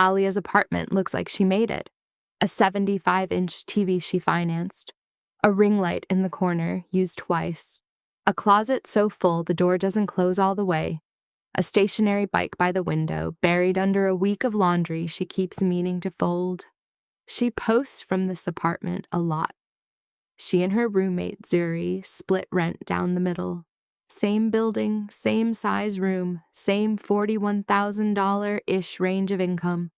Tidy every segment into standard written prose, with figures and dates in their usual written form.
Aaliyah's apartment looks like she made it. A 75-inch TV she financed. A ring light in the corner, used twice. A closet so full the door doesn't close all the way. A stationary bike by the window, buried under a week of laundry she keeps meaning to fold. She posts from this apartment a lot. She and her roommate, Zuri, split rent down the middle. Same building, same size room, same $41,000-ish range of income.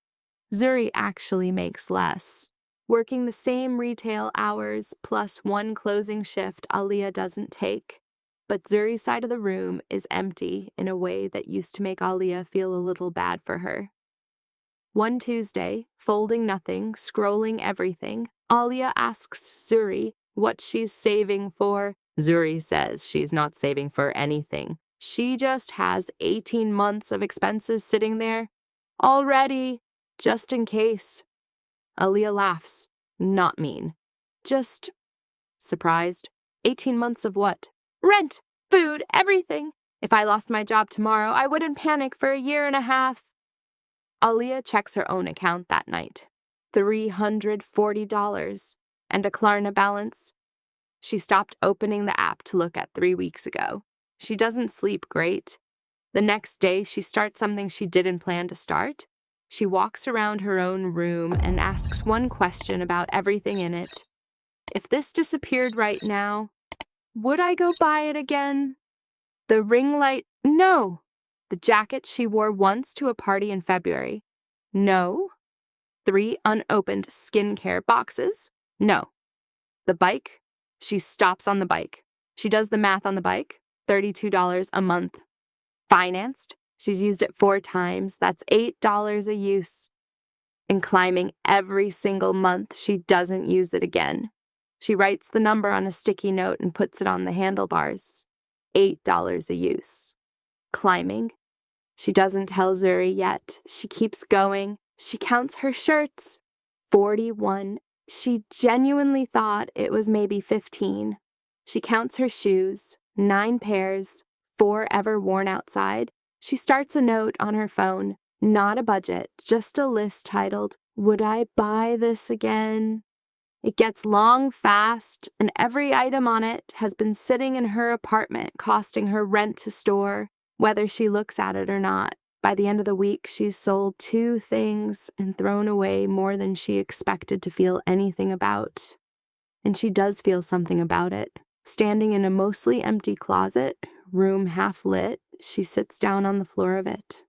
Zuri actually makes less, working the same retail hours plus one closing shift Aaliyah doesn't take. But Zuri's side of the room is empty in a way that used to make Aaliyah feel a little bad for her. One Tuesday, folding nothing, scrolling everything, Aaliyah asks Zuri what she's saving for. Zuri says she's not saving for anything. She just has 18 months of expenses sitting there already, just in case. Aaliyah laughs. Not mean. Just surprised. 18 months of what? Rent, food, everything. If I lost my job tomorrow, I wouldn't panic for a year and a half. Aaliyah checks her own account that night. $340 and a Klarna balance. She stopped opening the app to look at 3 weeks ago. She doesn't sleep great. The next day, she starts something she didn't plan to start. She walks around her own room and asks one question about everything in it. If this disappeared right now, would I go buy it again? The ring light? No. The jacket she wore once to a party in February? No. 3 unopened skincare boxes? No. The bike? She stops on the bike. She does the math on the bike. $32 a month. Financed? She's used it 4 times. That's $8 a use. And climbing every single month, she doesn't use it again. She writes the number on a sticky note and puts it on the handlebars. $8 a use. Climbing? She doesn't tell Zuri yet. She keeps going. She counts her shirts. 41. She genuinely thought it was maybe 15. She counts her shoes. 9 pairs. 4 ever worn outside. She starts a note on her phone. Not a budget, just a list titled, "Would I buy this again?" It gets long fast, and every item on it has been sitting in her apartment, costing her rent to store, whether she looks at it or not. By the end of the week, she's sold 2 things and thrown away more than she expected to feel anything about. And she does feel something about it. Standing in a mostly empty closet, room half lit, she sits down on the floor of it.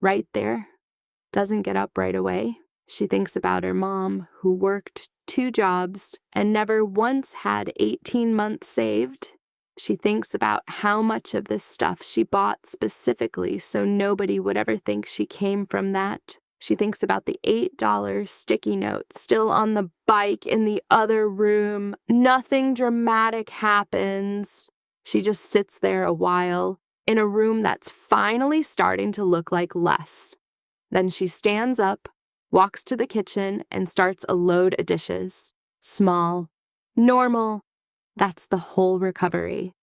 Right there. Doesn't get up right away. She thinks about her mom, who worked 2 jobs and never once had 18 months saved. She thinks about how much of this stuff she bought specifically so nobody would ever think she came from that. She thinks about the $8 sticky note still on the bike in the other room. Nothing dramatic happens. She just sits there a while in a room that's finally starting to look like less. Then she stands up, walks to the kitchen, and starts a load of dishes. Small, normal. That's the whole recovery.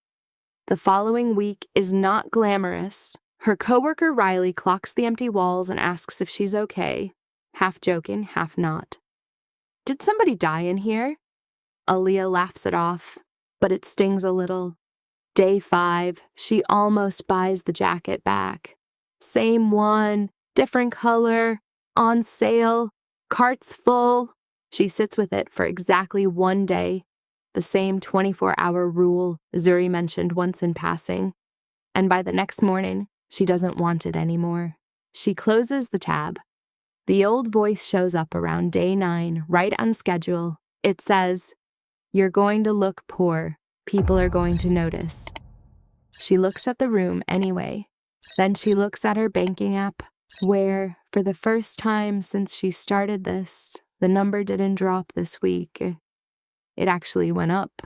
The following week is not glamorous. Her coworker Riley clocks the empty walls and asks if she's okay, half joking, half not. Did somebody die in here? Aaliyah laughs it off, but it stings a little. Day 5, she almost buys the jacket back. Same one, different color, on sale, cart's full. She sits with it for exactly 1 day, the same 24-hour rule Zuri mentioned once in passing. And by the next morning, she doesn't want it anymore. She closes the tab. The old voice shows up around day 9, right on schedule. It says, "You're going to look poor. People are going to notice." She looks at the room anyway. Then she looks at her banking app, where, for the first time since she started this, the number didn't drop this week. It actually went up.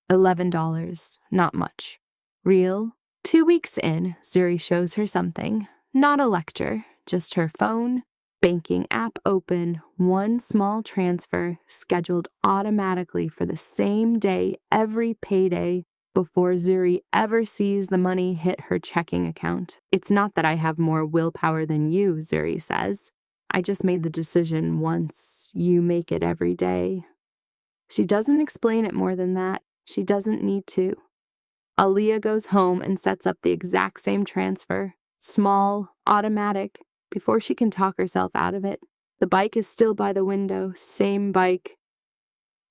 $11, not much. Real? 2 weeks in, Zuri shows her something. Not a lecture, just her phone, banking app open, 1 small transfer scheduled automatically for the same day every payday before Zuri ever sees the money hit her checking account. "It's not that I have more willpower than you," Zuri says. I just made the decision once. You make it every day. She doesn't explain it more than that. She doesn't need to. Aaliyah goes home and sets up the exact same transfer. Small, automatic, before she can talk herself out of it. The bike is still by the window, same bike.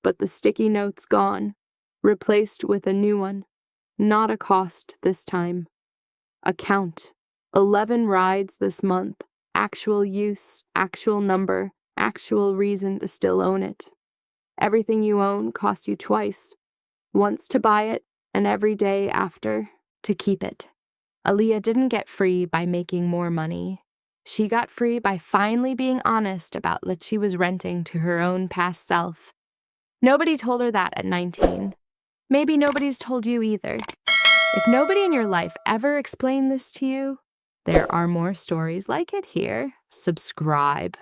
But the sticky note's gone, replaced with a new one. Not a cost this time. A count. 11 rides this month. Actual use, actual number, actual reason to still own it. Everything you own costs you twice. Once to buy it, and every day after to keep it. Aaliyah didn't get free by making more money. She got free by finally being honest about what she was renting to her own past self. Nobody told her that at 19. Maybe nobody's told you either. If nobody in your life ever explained this to you, there are more stories like it here. Subscribe.